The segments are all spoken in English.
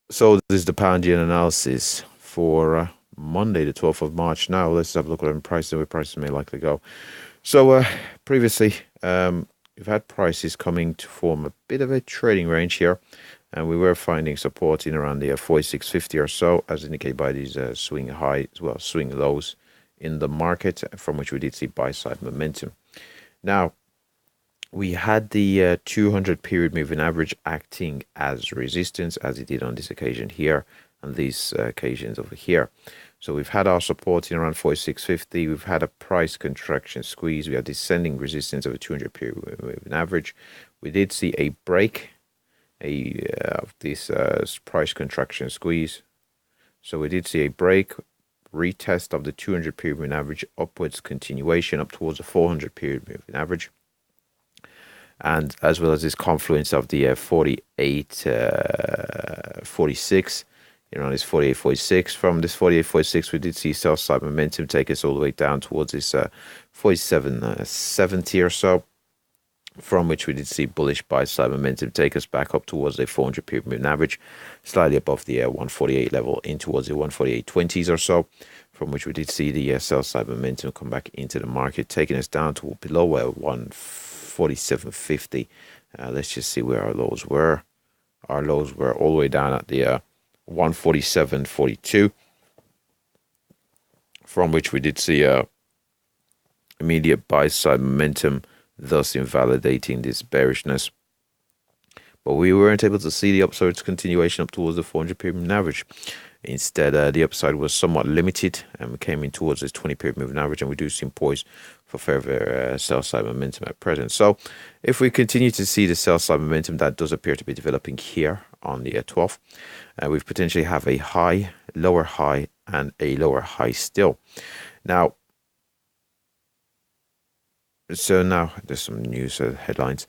So this is the pound yen analysis for Monday, the 12th of March. Now let's have a look at prices and where prices may likely go. So previously, we've had prices coming to form a bit of a trading range here, and we were finding support in around the 46.50 or so, as indicated by these swing highs, well, swing lows in the market, from which we did see buy side momentum. Now, we had the 200 period moving average acting as resistance, as it did on this occasion here and these occasions over here. So we've had our support in around 46.50. We've had a price contraction squeeze. We have descending resistance of a 200 period moving average. We did see a break of this price contraction squeeze. So we did see a break, retest of the 200 period moving average, upwards continuation up towards the 400 period moving average, and as well as this confluence of the 46, around this 46. From this 46, we did see sell side momentum take us all the way down towards this 70 or so, from which we did see bullish buy side momentum take us back up towards the 400 period moving average, slightly above the 148 level, in towards the 148.20s or so, from which we did see the sell side momentum come back into the market, taking us down to below 147.50. Let's just see where our lows were. Our lows were all the way down at the 147.42, from which we did see immediate buy side momentum, thus invalidating this bearishness. But we weren't able to see the upside continuation up towards the 400 period moving average. Instead, the upside was somewhat limited, and we came in towards this 20 period moving average, and we do seem poised for further sell side momentum at present. So if we continue to see the sell side momentum that does appear to be developing here on the 12th, we potentially have a high, lower high, and a lower high still. Now, so now there's some news headlines.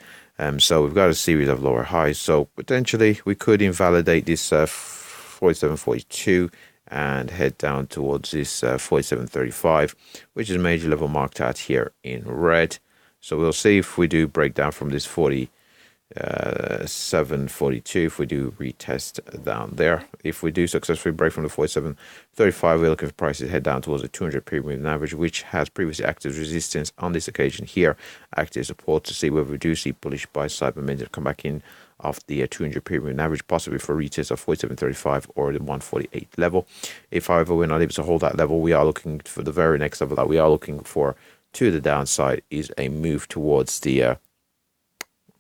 So we've got a series of lower highs. So potentially we could invalidate this 47.42 and head down towards this 47.35, which is a major level marked out here in red. So we'll see if we do break down from this 47.42, if we do retest down there. If we do successfully break from the 47.35, we're looking for prices to head down towards the 200 period moving average, which has previously acted as resistance. On this occasion here, acted as support, to see whether we do see bullish buy side momentum come back in off the 200 period moving average, possibly for a retest of 47.35 or the 148 level. If, however, we're not able to hold that level, we are looking for the very next level that we are looking for to the downside is a move towards the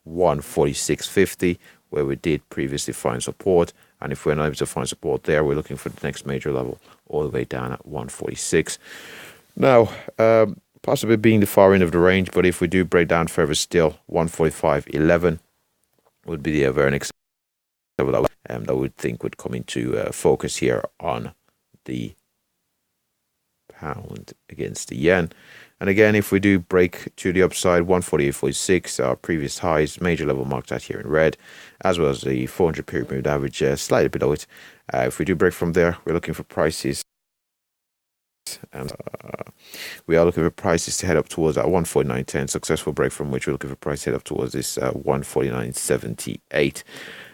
146.50, where we did previously find support. And if we're not able to find support there, we're looking for the next major level all the way down at 146. Now, possibly being the far end of the range, but if we do break down further still, 145.11 would be the very next level that we think would come into focus here on the pound against the yen. And again, if we do break to the upside, 148.46, our previous highs, major level marked out here in red, as well as the 400 period moving average, slightly below it. If we do break from there, we're looking for prices. And we are looking for prices to head up towards that 149.10, successful break from which we're looking for price to head up towards this 149.78.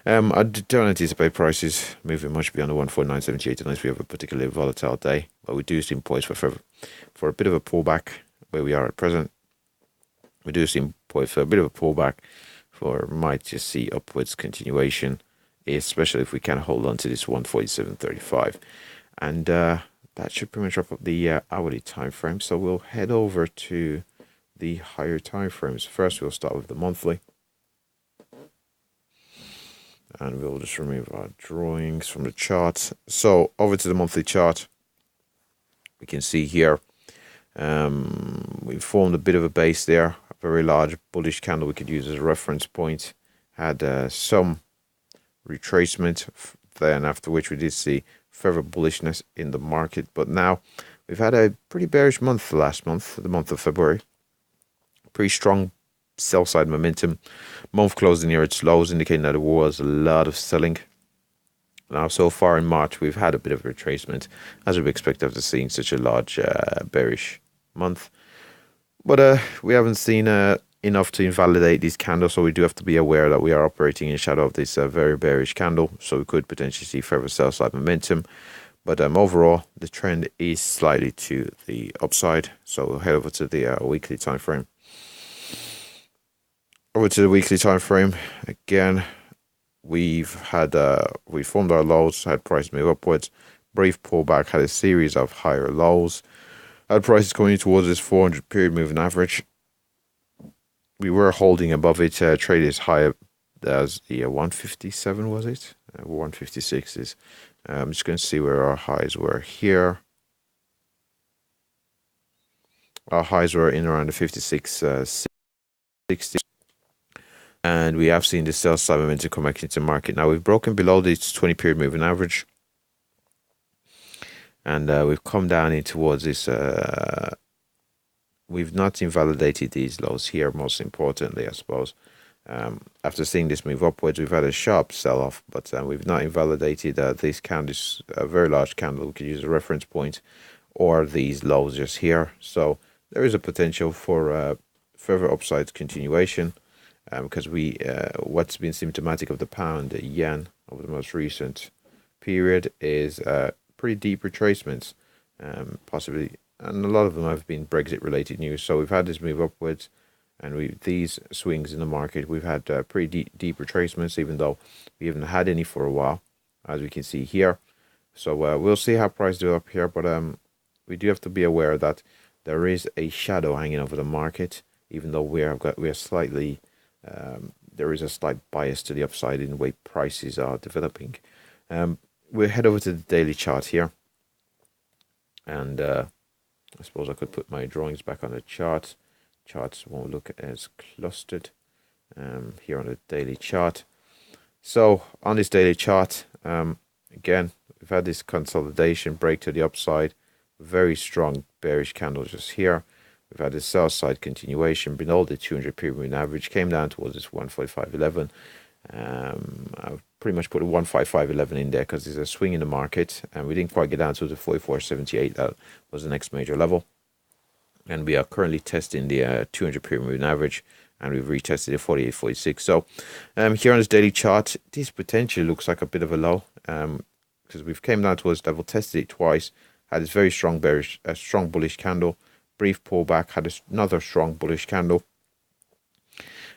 I don't anticipate prices moving much beyond the 149.78 unless we have a particularly volatile day, but we do seem poised for a bit of a pullback where we are at present. We do seem poised for a bit of a pullback, for might just see upwards continuation, especially if we can hold on to this 147.35. And that should pretty much wrap up the hourly time frame. So we'll head over to the higher time frames. First, we'll start with the monthly. And we'll just remove our drawings from the chart. So over to the monthly chart. We can see here we formed a bit of a base there. A very large bullish candle we could use as a reference point. Had some retracement. Then after which we did see further bullishness in the market. But now we've had a pretty bearish month last month, the month of February. Pretty strong sell side momentum. Month closing near its lows, indicating that there was a lot of selling. Now, so far in March, we've had a bit of a retracement, as we expect after seeing such a large bearish month. But we haven't seen enough to invalidate these candles, so we do have to be aware that we are operating in shadow of this very bearish candle, so we could potentially see further sell side momentum. But overall, the trend is slightly to the upside. So we'll head over to the weekly time frame. Over to the weekly time frame again. We formed our lows, had price move upwards, brief pullback, had a series of higher lows, had prices going towards this 400 period moving average. We were holding above it, trade is higher as the 157, was it? 156 is. I'm just going to see where our highs were here. Our highs were in around the 56, 60. And we have seen the sell side momentum come back into the market. Now we've broken below this 20 period moving average. And we've come down in towards this. We've not invalidated these lows here, most importantly, I suppose. After seeing this move upwards, we've had a sharp sell-off, but we've not invalidated this candle, a very large candle. We could use a reference point, or these lows just here. So there is a potential for further upside continuation, because what's been symptomatic of the pound yen over the most recent period is pretty deep retracements, possibly, and a lot of them have been Brexit-related news. So we've had this move upwards. And these swings in the market, we've had pretty deep retracements, even though we haven't had any for a while, as we can see here. So we'll see how price do up here, but we do have to be aware that there is a shadow hanging over the market, even though we are slightly there is a slight bias to the upside in the way prices are developing. We'll head over to the daily chart here, and I suppose I could put my drawings back on the chart. Charts won't look as clustered here on the daily chart. So on this daily chart, again, we've had this consolidation break to the upside, very strong bearish candle just here. We've had this sell side continuation below the 200 period moving average, came down towards this 145.11. I've pretty much put a 155.11 in there because there's a swing in the market, and we didn't quite get down to the 44.78. That was the next major level. And we are currently testing the 200 period moving average, and we've retested the 48.46. So here on this daily chart, this potentially looks like a bit of a low, because we've came down towards level, tested it twice, had this very strong strong bullish candle, brief pullback, had another strong bullish candle,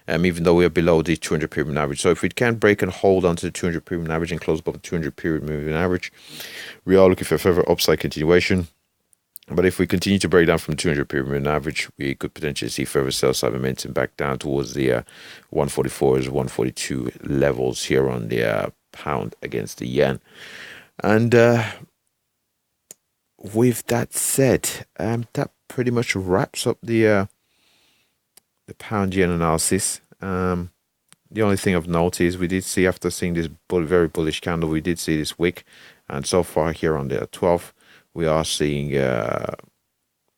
even though we are below the 200 period moving average. So if we can break and hold onto the 200 period moving average and close above the 200 period moving average, we are looking for further upside continuation. But if we continue to break down from 200 period moving average, we could potentially see further sell side momentum back down towards the 144s, 142 levels here on the pound against the yen. And with that said, that pretty much wraps up the pound yen analysis. The only thing of note is we did see, after seeing this very bullish candle, we did see this wick, and so far here on the 12th, we are seeing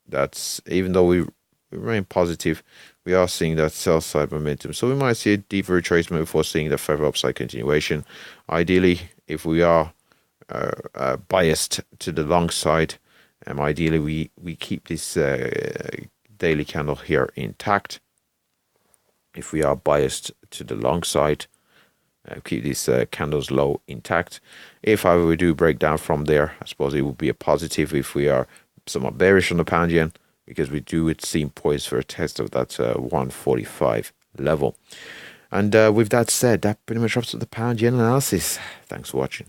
that's, even though we remain positive, we are seeing that sell side momentum. So we might see a deeper retracement before seeing the further upside continuation. Ideally, if we are biased to the long side, ideally we keep this daily candle here intact. If we are biased to the long side, keep these candles low intact. If, however, we do break down from there, I suppose it would be a positive if we are somewhat bearish on the pound yen, because we do seem poised for a test of that 145 level. And with that said, that pretty much wraps up the pound yen analysis. Thanks for watching.